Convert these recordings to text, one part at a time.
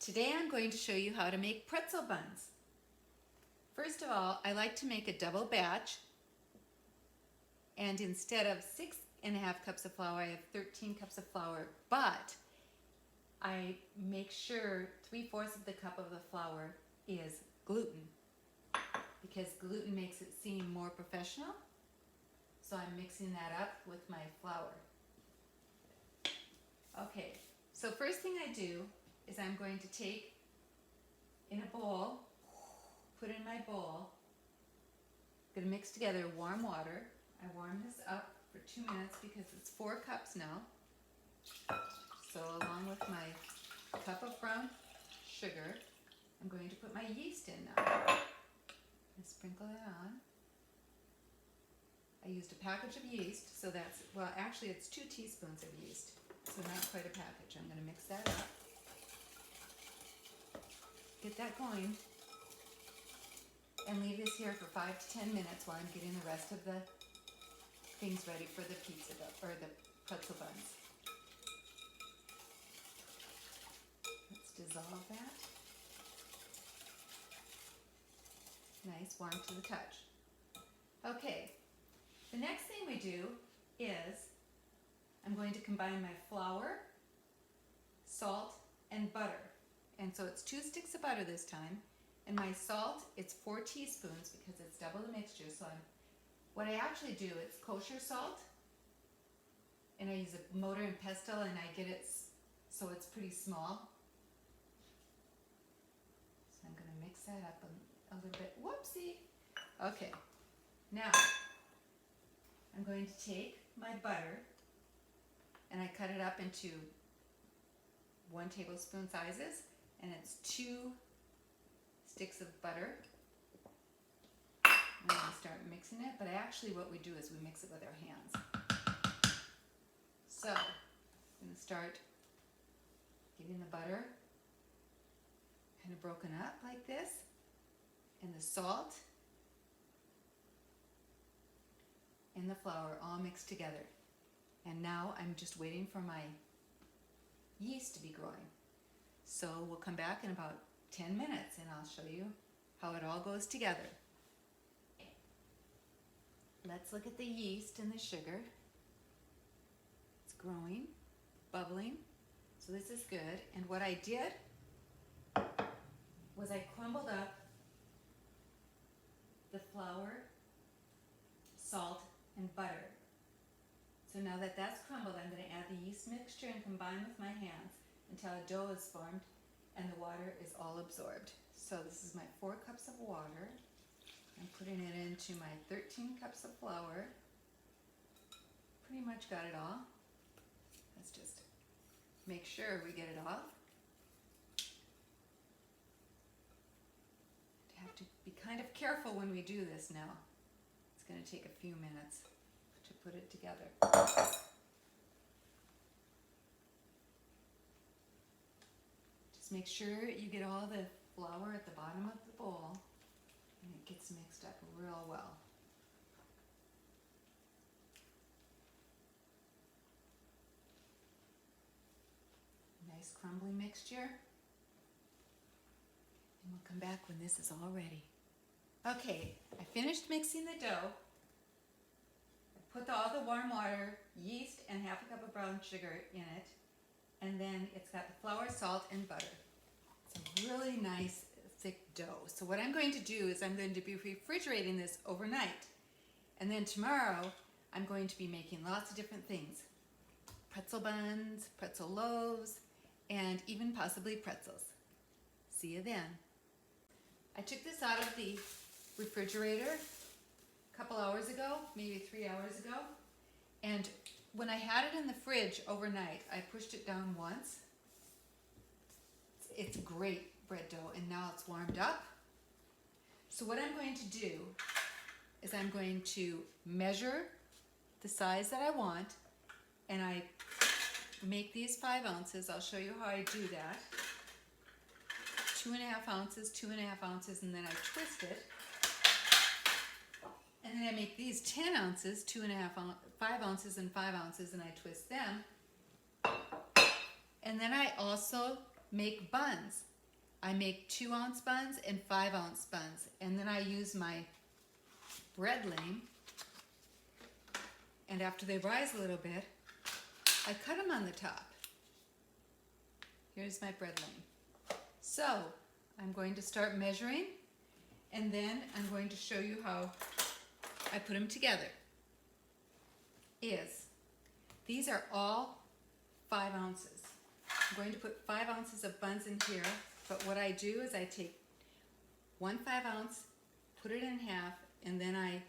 Today I'm going to show you how to make pretzel buns. First of all, I like to make a double batch, and instead of 6.5 cups of flour, I have 13 cups of flour, but I make sure 3/4 of the cup of the flour is gluten, because gluten makes it seem more professional. So I'm mixing that up with my flour. Okay, so first thing I do is I'm going to take in a bowl, put in my bowl, I'm going to mix together warm water. I warm this up for 2 minutes because it's 4 cups now. So along with my cup of brown sugar, I'm going to put my yeast in now. And sprinkle it on. I used a package of yeast, so that's, well, actually it's 2 teaspoons of yeast, so not quite a package. I'm going to mix that up. Get that going, and leave this here for 5 to 10 minutes while I'm getting the rest of the things ready for the pizza dough, or the pretzel buns. Let's dissolve that. Nice, warm to the touch. Okay. The next thing we do is I'm going to combine my flour, salt, and butter. And so it's 2 sticks of butter this time. And my salt, it's 4 teaspoons because it's double the mixture. So what I actually do, it's kosher salt. And I use a mortar and pestle, and I get it so it's pretty small. So I'm going to mix that up a little bit. Whoopsie! Okay, now I'm going to take my butter and I cut it up into 1 tablespoon sizes, and it's 2 sticks of butter. I'm going to start mixing it, but actually what we do is we mix it with our hands. So I'm going to start getting the butter kind of broken up like this, and the salt and the flour all mixed together. And now I'm just waiting for my yeast to be growing. So we'll come back in about 10 minutes and I'll show you how it all goes together. Let's look at the yeast and the sugar. It's growing, bubbling, so this is good. And what I did was I crumbled up the flour, salt, and butter. So now that that's crumbled, I'm going to add the yeast mixture and combine with my hands until a dough is formed and the water is all absorbed. So this is my 4 cups of water. I'm putting it into my 13 cups of flour. Pretty much got it all. Let's just make sure we get it all. Have to be kind of careful when we do this now. It's going to take a few minutes to put it together. Just make sure you get all the flour at the bottom of the bowl and it gets mixed up real well. Nice crumbly mixture. And we'll come back when this is all ready. Okay, I finished mixing the dough. I put all the warm water, yeast, and 1/2 cup of brown sugar in it. And then it's got the flour, salt, and butter. It's a really nice thick dough. So what I'm going to do is I'm going to be refrigerating this overnight. And then tomorrow I'm going to be making lots of different things. Pretzel buns, pretzel loaves, and even possibly pretzels. See you then. I took this out of the refrigerator a couple hours ago, maybe 3 hours ago, and when I had it in the fridge overnight, I pushed it down once. It's great bread dough, and now it's warmed up. So what I'm going to do is I'm going to measure the size that I want, and I make these 5 ounces. I'll show you how I do that. 2.5 ounces, 2.5 ounces, and then I twist it. And then I make these 10 ounces, 5 ounces and 5 ounces, and I twist them. And then I also make buns. I make 2-ounce buns and 5-ounce buns, and then I use my bread lame, and after they rise a little bit, I cut them on the top. Here's my bread lame. So I'm going to start measuring, and then I'm going to show you how I put them together. These are all 5 ounces. I'm going to put 5 ounces of buns in here, but what I do is I take 1 5-ounce, put it in half, and then I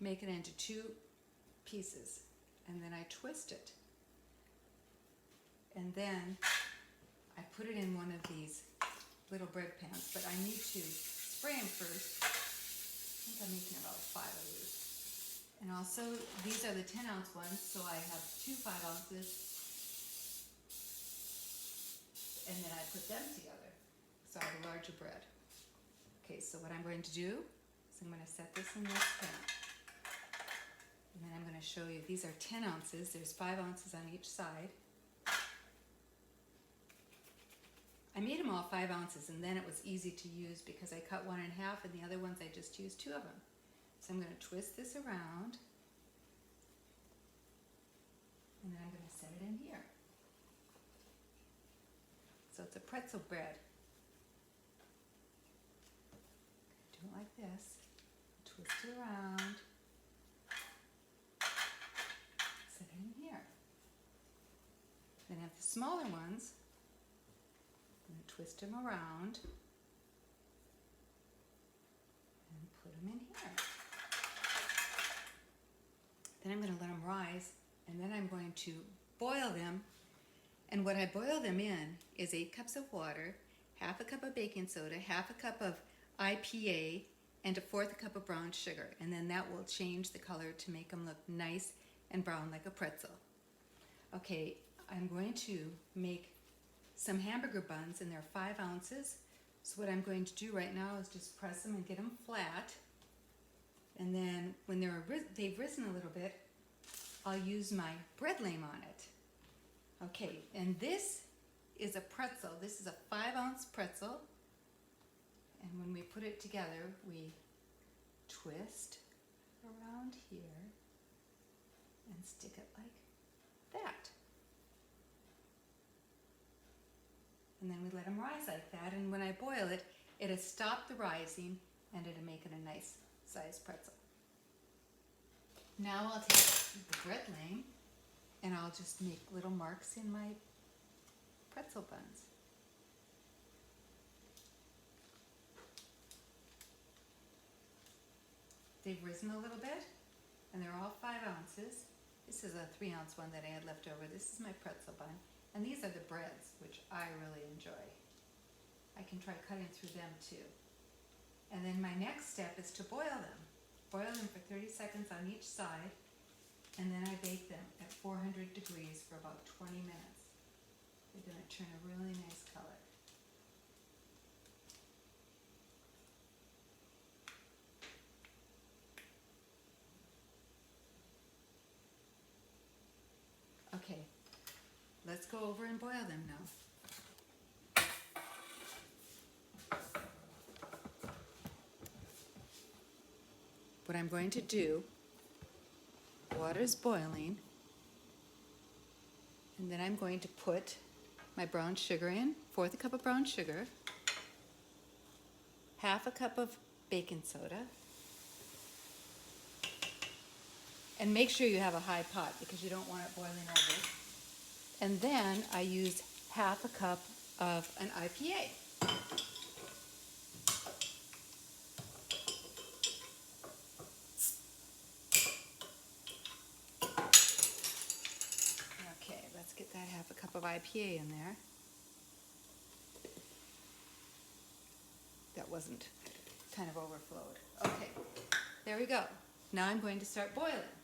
make it into 2 pieces, and then I twist it. And then I put it in one of these little bread pans, but I need to spray them first. I think I'm making about 5 of these. And also, these are the 10-ounce ones, so I have 2 5 ounces, and then I put them together, so I have a larger bread. Okay, so what I'm going to do is I'm going to set this in this pan, and then I'm going to show you, these are 10 ounces, there's 5 ounces on each side. I made them all 5 ounces, and then it was easy to use because I cut one in half, and the other ones I just used 2 of them. So I'm going to twist this around, and then I'm going to set it in here. So it's a pretzel bread. Do it like this, twist it around, set it in here. Then I have the smaller ones, I'm going to twist them around, and put them in here. Then I'm going to let them rise, and then I'm going to boil them. And what I boil them in is 8 cups of water, half a cup of baking soda, half a cup of IPA, and 1/4 cup of brown sugar. And then that will change the color to make them look nice and brown like a pretzel. Okay, I'm going to make some hamburger buns, and they're 5 ounces. So what I'm going to do right now is just press them and get them flat. And then when they've risen a little bit, I'll use my bread lame on it. Okay, and this is a pretzel. This is a 5-ounce pretzel. And when we put it together, we twist around here and stick it like that. And then we let them rise like that. And when I boil it, it'll stop the rising, and it'll make it a nice size pretzel. Now I'll take the bread lame, and I'll just make little marks in my pretzel buns. They've risen a little bit, and they're all 5 ounces. This is a 3-ounce one that I had left over. This is my pretzel bun, and these are the breads, which I really enjoy. I can try cutting through them too. And then my next step is to boil them. Boil them for 30 seconds on each side, and then I bake them at 400 degrees for about 20 minutes. They're going to turn a really nice color. Okay, let's go over and boil them now. What I'm going to do, water's boiling, and then I'm going to put my brown sugar in, 1/4 cup of brown sugar, half a cup of baking soda, and make sure you have a high pot because you don't want it boiling over. And then I use half a cup of an IPA. Okay, let's get that half a cup of IPA in there. That wasn't kind of overflowed. Okay, there we go. Now I'm going to start boiling.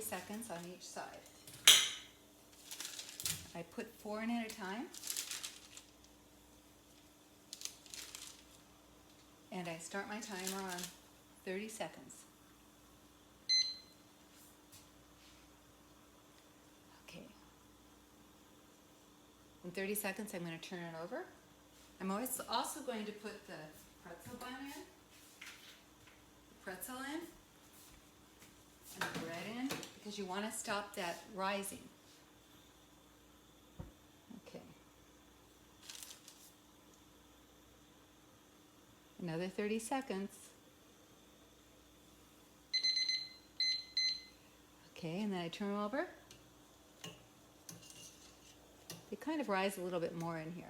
Seconds on each side. I put 4 in at a time, and I start my timer on 30 seconds. Okay, In 30 seconds, I'm going to turn it over. I'm also going to put the pretzel bun in, the pretzel in, and the bread in, because you want to stop that rising. Okay. Another 30 seconds. Okay, and then I turn them over. They kind of rise a little bit more in here.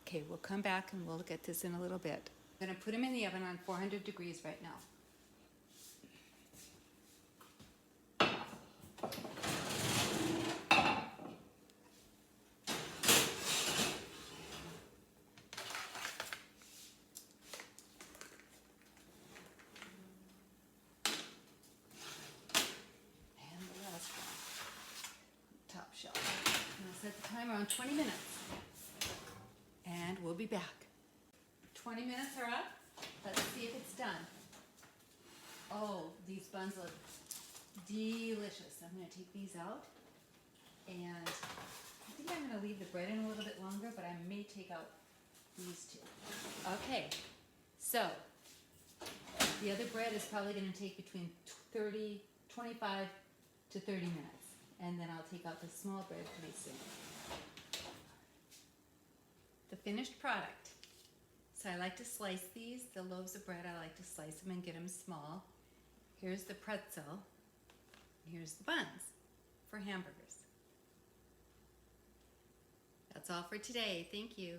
Okay, we'll come back and we'll look at this in a little bit. I'm going to put them in the oven on 400 degrees right now. And the last one, top shelf. And I'll set the timer on 20 minutes. And we'll be back. 20 minutes are up. Let's see if it's done. Oh, these buns look delicious. I'm going to take these out. And I think I'm going to leave the bread in a little bit longer, but I may take out these two. Okay, so the other bread is probably going to take between 25 to 30 minutes. And then I'll take out the small bread pretty soon. The finished product. So I like to slice these, the loaves of bread, I like to slice them and get them small. Here's the pretzel. Here's the buns for hamburgers. That's all for today. Thank you.